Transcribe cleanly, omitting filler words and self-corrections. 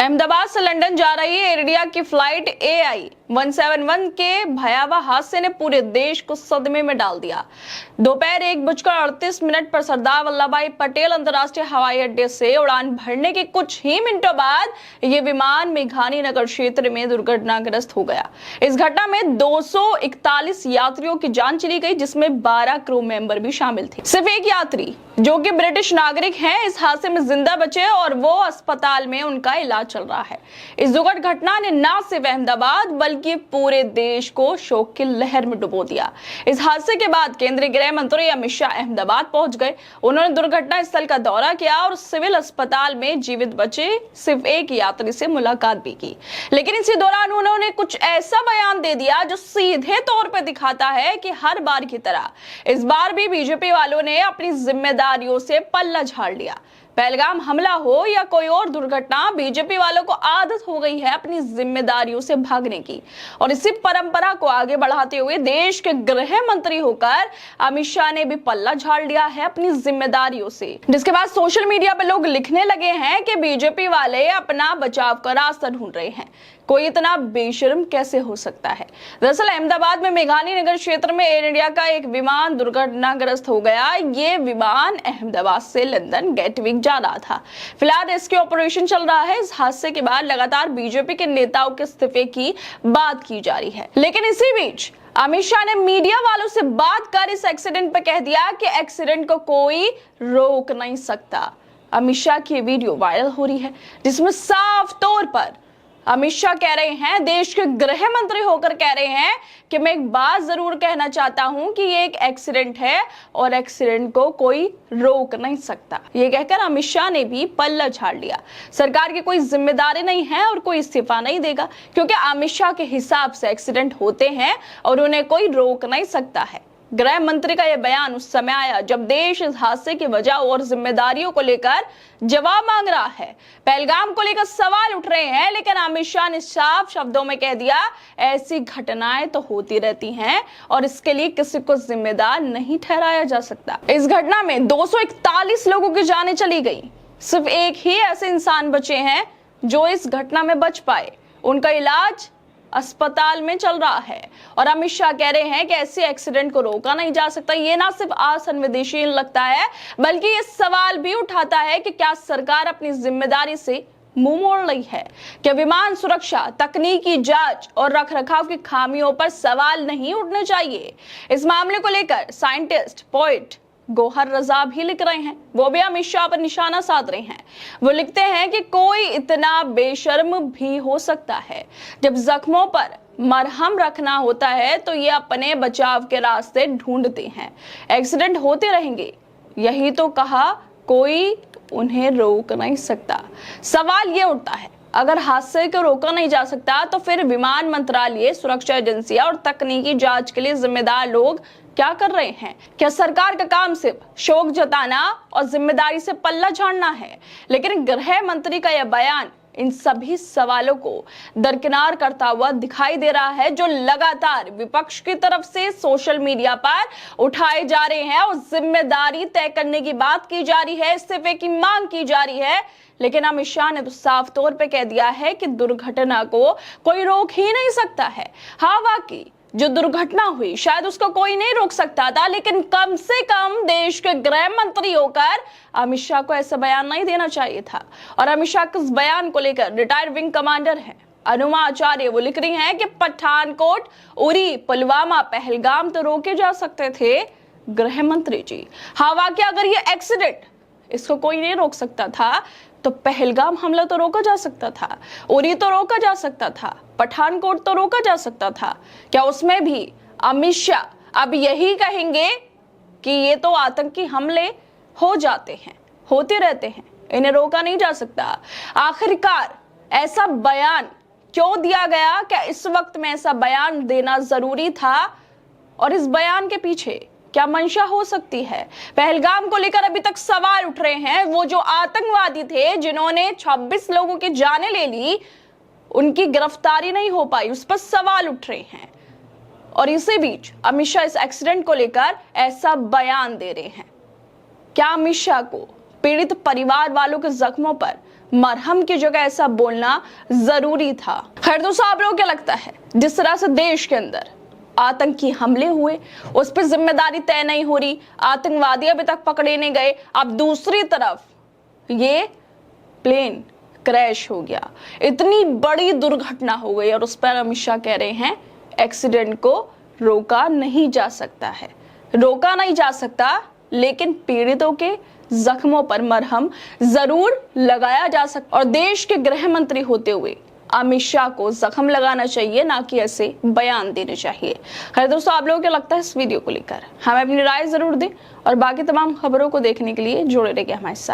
अहमदाबाद से लंदन जा रही एयर इंडिया की फ्लाइट AI 171 के भयावह हादसे ने पूरे देश को सदमे में डाल दिया। दोपहर 1:38 पर सरदार वल्लभ भाई पटेल अंतर्राष्ट्रीय हवाई अड्डे से उड़ान भरने के कुछ ही मिनटों बाद ये विमान मेघानी नगर क्षेत्र में दुर्घटनाग्रस्त हो गया। इस घटना में 241 यात्रियों की जान चली गई, जिसमें 12 क्रू मेंबर भी शामिल थे। सिर्फ एक यात्री जो कि ब्रिटिश नागरिक हैं, इस हादसे में जिंदा बचे और वो अस्पताल में उनका इलाज चल रहा है। इस दुर्घटना ने न सिर्फ अहमदाबाद बल्कि पूरे देश को शोक की लहर में डुबो दिया। इस हादसे के बाद केंद्रीय गृह मंत्री अमित शाह अहमदाबाद पहुंच गए। उन्होंने दुर्घटना स्थल का दौरा किया और सिविल अस्पताल में जीवित बचे सिर्फ एक यात्री से मुलाकात भी की। लेकिन इसी दौरान उन्होंने कुछ ऐसा बयान दे दिया जो सीधे तौर पर दिखाता है कि हर बार की तरह इस बार भी बीजेपी वालों ने अपनी जिम्मेदारियों से पल्ला झाड़ लिया। पहलगाम हमला हो या कोई और दुर्घटना, बीजेपी वालों को आदत हो गई है अपनी जिम्मेदारियों से भागने की। और इसी परंपरा को आगे बढ़ाते हुए देश के गृह मंत्री होकर अमित शाह ने भी पल्ला झाड़ लिया है अपनी जिम्मेदारियों से, जिसके बाद सोशल मीडिया पर लोग लिखने लगे हैं कि बीजेपी वाले अपना बचाव का रास्ता ढूंढ रहे हैं। कोई इतना बेशर्म कैसे हो सकता है। दरअसल अहमदाबाद में मेघानी नगर क्षेत्र में एयर इंडिया का एक विमान दुर्घटनाग्रस्त हो गया। ये विमान अहमदाबाद से लंदन गेटविक जा रहा था। फिलहाल रेस्क्यू ऑपरेशन चल रहा है। इस हादसे के बाद लगातार बीजेपी के नेताओं के इस्तीफे की बात की जा रही है। लेकिन इसी बीच अमित शाह ने मीडिया वालों से बात कर इस एक्सीडेंट पर कह दिया कि एक्सीडेंट को कोई रोक नहीं सकता। अमित शाह की वीडियो वायरल हो रही है, जिसमें साफ तौर पर अमित शाह कह रहे हैं, देश के गृह मंत्री होकर कह रहे हैं कि मैं एक बात जरूर कहना चाहता हूं कि ये एक एक्सीडेंट है और एक्सीडेंट को कोई रोक नहीं सकता। ये कहकर अमित शाह ने भी पल्ला झाड़ लिया। सरकार की कोई जिम्मेदारी नहीं है और कोई इस्तीफा नहीं देगा, क्योंकि अमित शाह के हिसाब से एक्सीडेंट होते हैं और उन्हें कोई रोक नहीं सकता है। गृह मंत्री का यह बयान उस समय आया जब देश इस हादसे की वजह और जिम्मेदारियों को लेकर जवाब मांग रहा है। पहलगाम को लेकर सवाल उठ रहे हैं, लेकिन अमित शाह ने साफ शब्दों में कह दिया, ऐसी घटनाएं तो होती रहती हैं और इसके लिए किसी को जिम्मेदार नहीं ठहराया जा सकता। इस घटना में 241 लोगों की जानें चली गई। सिर्फ एक ही ऐसे इंसान बचे हैं जो इस घटना में बच पाए। उनका इलाज अस्पताल में चल रहा है और अमित शाह कह रहे हैं कि ऐसे एक्सीडेंट को रोका नहीं जा सकता। ये ना सिर्फ असंवेदनशील लगता है, बल्कि ये सवाल भी उठाता है कि क्या सरकार अपनी जिम्मेदारी से मुंह मोड़ रही है। क्या विमान सुरक्षा, तकनीकी जांच और रखरखाव की खामियों पर सवाल नहीं उठने चाहिए। इस मामले को लेकर साइंटिस्ट, पोएट गौहर रजा भी लिख रहे हैं। वो भी अमित शाह पर निशाना साध रहे हैं। वो लिखते हैं कि कोई इतना बेशर्म भी हो सकता है। जब जख्मों पर मरहम रखना होता है तो ये अपने बचाव के रास्ते ढूंढते हैं। एक्सीडेंट होते रहेंगे, यही तो कहा, कोई उन्हें रोक नहीं सकता। सवाल ये उठता है, अगर हादसे को रोका नहीं जा सकता तो फिर विमान मंत्रालय, सुरक्षा एजेंसियां और तकनीकी जांच के लिए जिम्मेदार लोग क्या कर रहे हैं। क्या सरकार का काम सिर्फ शोक जताना और जिम्मेदारी से पल्ला झाड़ना है। लेकिन गृह मंत्री का यह बयान इन सभी सवालों को दरकिनार करता हुआ दिखाई दे रहा है, जो लगातार विपक्ष की तरफ से सोशल मीडिया पर उठाए जा रहे हैं और जिम्मेदारी तय करने की बात की जा रही है, इस्तीफे की मांग की जा रही है। लेकिन अमित शाह ने तो साफ तौर पे कह दिया है कि दुर्घटना को कोई रोक ही नहीं सकता है। हाँ, वाकई जो दुर्घटना हुई शायद उसको कोई नहीं रोक सकता था, लेकिन कम से कम देश के गृह मंत्री होकर अमित शाह को ऐसा बयान नहीं देना चाहिए था। और अमित शाह के इस बयान को लेकर रिटायर्ड विंग कमांडर हैं अनुमा आचार्य, वो लिख रही हैं कि पठानकोट, उरी, पुलवामा, पहलगाम तो रोके जा सकते थे गृह मंत्री जी। हाँ, वाकई अगर ये एक्सीडेंट इसको कोई नहीं रोक सकता था तो पहलगाम हमला तो रोका जा सकता था, उरी तो रोका जा सकता था, पठानकोट तो रोका जा सकता था। क्या उसमें भी अमित शाह अब यही कहेंगे कि ये तो आतंकी हमले हो जाते हैं, होते रहते हैं, इन्हें रोका नहीं जा सकता। आखिरकार ऐसा बयान क्यों दिया गया? क्या इस वक्त में ऐसा बयान देना जरूरी था? और इस बयान के पीछे क्या मंशा हो सकती है? पहलगाम को लेकर अभी तक सवाल उठ रहे हैं। वो जो आतंकवादी थे जिन्होंने 26 लोगों की जानें ले ली, उनकी गिरफ्तारी नहीं हो पाई, उस पर सवाल उठ रहे हैं। और इसी बीच अमित शाह इस एक्सीडेंट को लेकर ऐसा बयान दे रहे हैं। क्या अमित शाह को पीड़ित परिवार वालों के जख्मों पर मरहम की जगह ऐसा बोलना जरूरी था। खैर दोस्तों, आप लोगों को क्या लगता है, जिस तरह से देश के अंदर आतंकी हमले हुए उस पर जिम्मेदारी तय नहीं हो रही, आतंकवादी अभी तक पकड़े नहीं गए, अब दूसरी तरफ ये प्लेन क्रैश हो गया, इतनी बड़ी दुर्घटना हो गई और उस पर अमित शाह कह रहे हैं एक्सीडेंट को रोका नहीं जा सकता है। रोका नहीं जा सकता, लेकिन पीड़ितों के जख्मों पर मरहम जरूर लगाया जा सकता और देश के गृह मंत्री होते हुए अमित शाह को जख्म लगाना चाहिए, ना कि ऐसे बयान देने चाहिए। खैर दोस्तों, आप लोगों को लगता है इस वीडियो को लेकर हमें अपनी राय जरूर दें और बाकी तमाम खबरों को देखने के लिए जुड़े रहिए हमारे साथ।